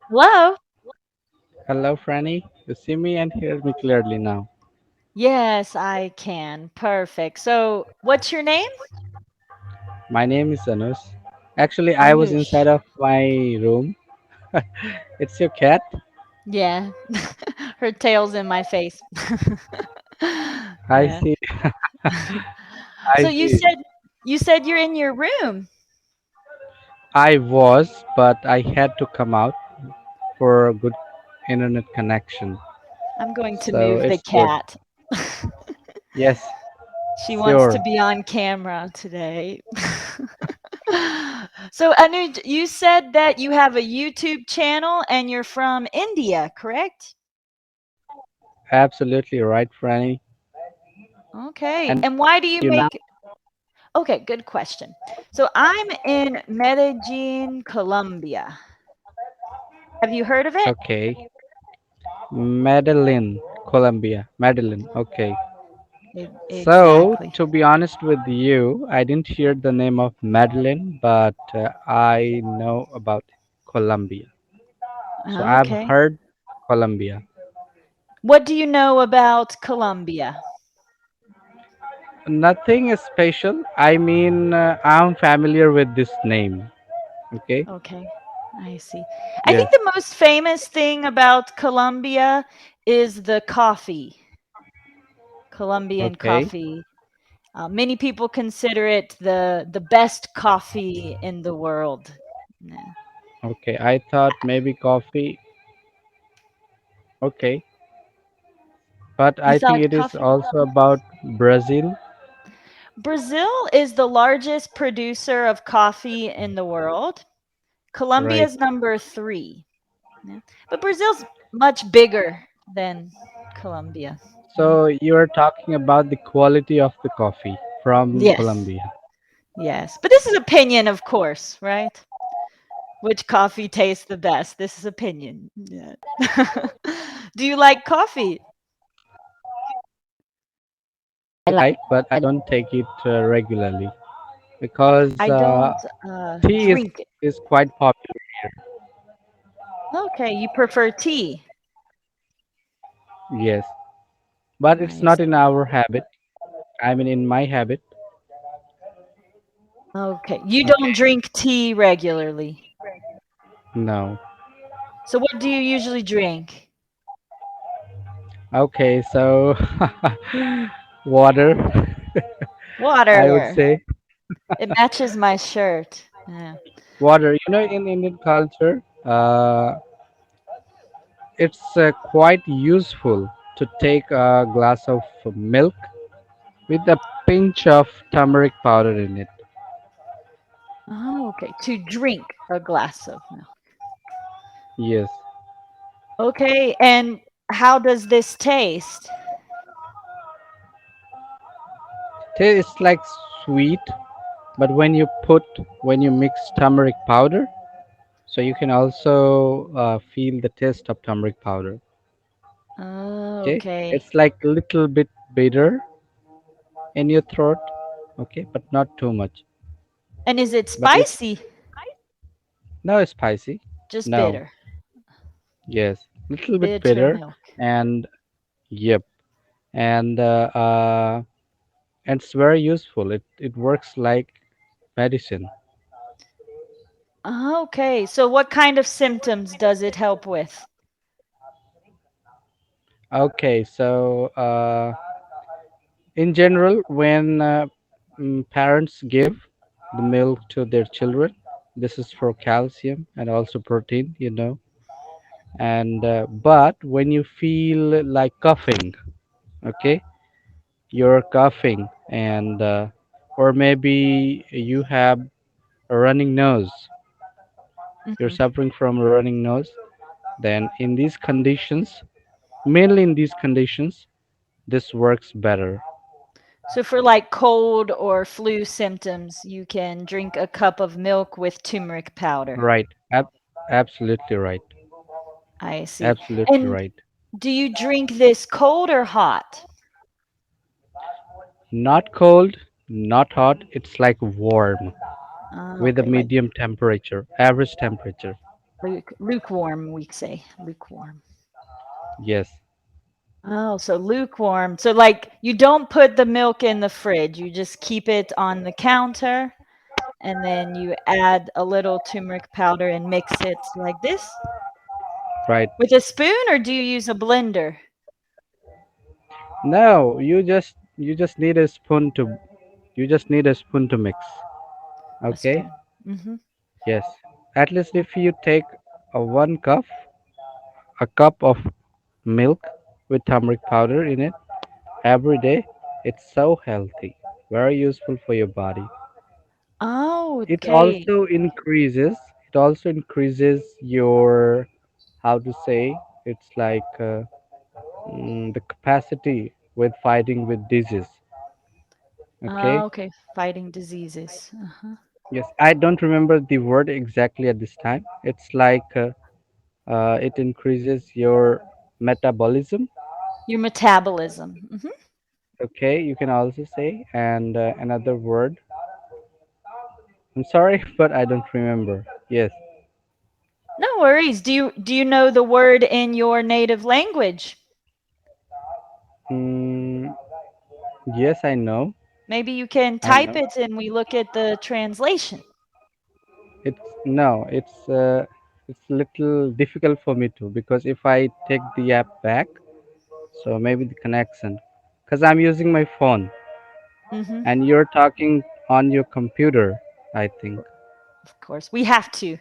Hello? Hello, Franny. You see me and hear me clearly now. Yes, I can. Perfect. So, what's your name? My name is Anush. Actually, I was Anush. inside of my room. It's your cat? Yeah. Her tail's in my face. I Yeah. see. So I see. you said you're in your room. I was, but I had to come out for a good internet connection. I'm going to So move the it's good. cat. Yes, She wants to sure. be on camera today. So, Anuj, you said that you have a YouTube channel and you're from India, correct? Absolutely right, Franny. Okay. And And why do you you now? make Okay, good question. So I'm in Medellin, Colombia. Have you heard of it? Okay. Medellin, Colombia. Medellin. Okay. So, Exactly. to be honest with you, I didn't hear the name of Madeline, but I know about Colombia. So, I've Okay. heard Colombia. What do you know about Colombia? Nothing is special. I mean, I'm familiar with this name. Okay. Okay, I see. I Yes. think the most famous thing about Colombia is the coffee, Colombian Okay. coffee. Many people consider it the best coffee in the world. Yeah. Okay. I thought maybe coffee. Okay. But You I think thought it is coffee? also about Brazil. Brazil is the largest producer of coffee in the world. Right. Colombia's number 3. Yeah. But Brazil's much bigger than Colombia. Mhm. So, you're talking about the quality of the coffee from Yes. Colombia. Yes. But this is opinion, of course, right? Which coffee tastes the best? This is opinion. Yeah. Do you like coffee? I like, but I don't take it regularly because I don't tea drink it. is quite popular. Okay, you prefer tea. Yes, but it's not Nice. in our habit. I mean, in my habit. Okay. You don't Okay. drink tea regularly. No. So what do you usually drink? Okay, so water, I would Water. say It matches my shirt. Yeah. water. In Indian culture, it's quite useful to take a glass of milk with a pinch of turmeric powder in it. Oh, okay. To drink a glass of milk. Yes. Okay. And how does this taste? It's like sweet, but when you mix turmeric powder, so you can also feel the taste of turmeric powder. Oh, Okay, okay. it's like a little bit bitter in your throat. Okay, but not too much. And is it But it spicy? no spicy. Just No, bitter. yes, little bit Bitter bitter, milk. and yep, and it's very useful. It works like medicine. Okay. So what kind of symptoms does it help with? Okay, so in general, when parents give the milk to their children, this is for calcium and also protein, and but when you feel like coughing, okay, you're coughing, and or maybe you have a running nose, you're Mhm. suffering from a running nose, then in these conditions, mainly in these conditions, this works better. So for like cold or flu symptoms, you can drink a cup of milk with turmeric powder. Right. Absolutely right. I see. Absolutely And right. do you drink this cold or hot? Not cold, not hot. It's like warm with a Okay, like medium temperature, average temperature. Lukewarm, we say lukewarm. Yes, Oh, so lukewarm. So like you don't put the milk in the fridge. You just keep it on the counter and then you add a little turmeric powder and mix it like this right. with a spoon, or do you use a blender? No, you just need a spoon to mix. A Okay. spoon. Mhm. Yes. At least if you take a cup of milk with turmeric powder in it every day, it's so healthy, very useful for your body. Oh, It okay. also increases it also increases your, how to say, it's like the capacity with fighting with disease. Okay. Okay. Fighting diseases. Uh-huh. Yes, I don't remember the word exactly at this time. It's like it increases your metabolism. Your metabolism. Mhm. Okay, you can also say, and another word. I'm sorry, but I don't remember. Yes. No worries. Do you know the word in your native language? Mm, yes, I know. Maybe you can I type know. it and we look at the translation. It's no, it's little difficult for me too, because if I take the app back, so maybe the connection, because I'm using my phone Mhm. and you're talking on your computer, I think. Of course. We have to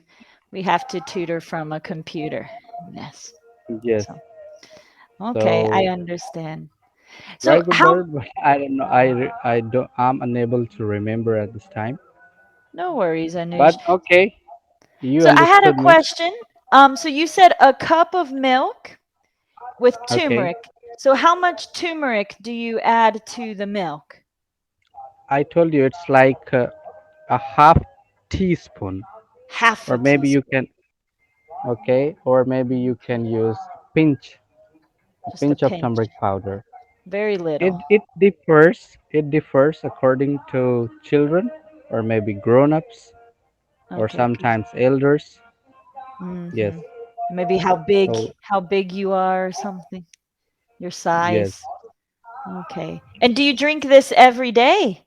tutor from a computer. Yes. Yes. So, okay, I So understand. very So, good how word, but I don't know. I don't. I'm unable to remember at this time. no worries, Anuj. But okay, you So, I had a understood me. question. So you said a cup of milk with Okay. turmeric. So, how much turmeric do you add to the milk? I told you it's like a half teaspoon, Half or a maybe you teaspoon. can. Okay, or maybe you can use a Just a pinch of pinch. turmeric powder. Very It little. it differs. It differs according to children, or maybe grown-ups, or Okay, 'cause sometimes elders. Yes. mhm. Maybe So how big you are or something. Your yes. size. Okay. And do you drink this every day?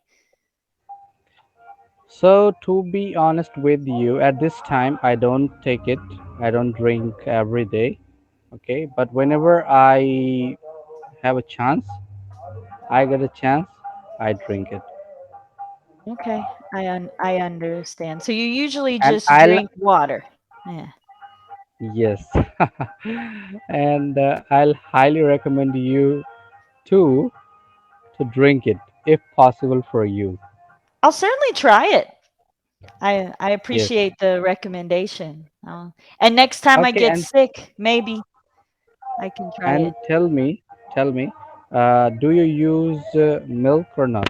So to be honest with you, at this time I don't take it. I don't drink every day. Okay, but whenever I have a chance, I get a chance, I drink it. Okay. I understand. So you usually And just drink water. Yeah. yes, and I'll highly recommend you too to drink it if possible for you. I'll certainly try it. I Yes. appreciate the recommendation. And next time I Okay, get sick, maybe I can try and it. tell me, do you use milk or not?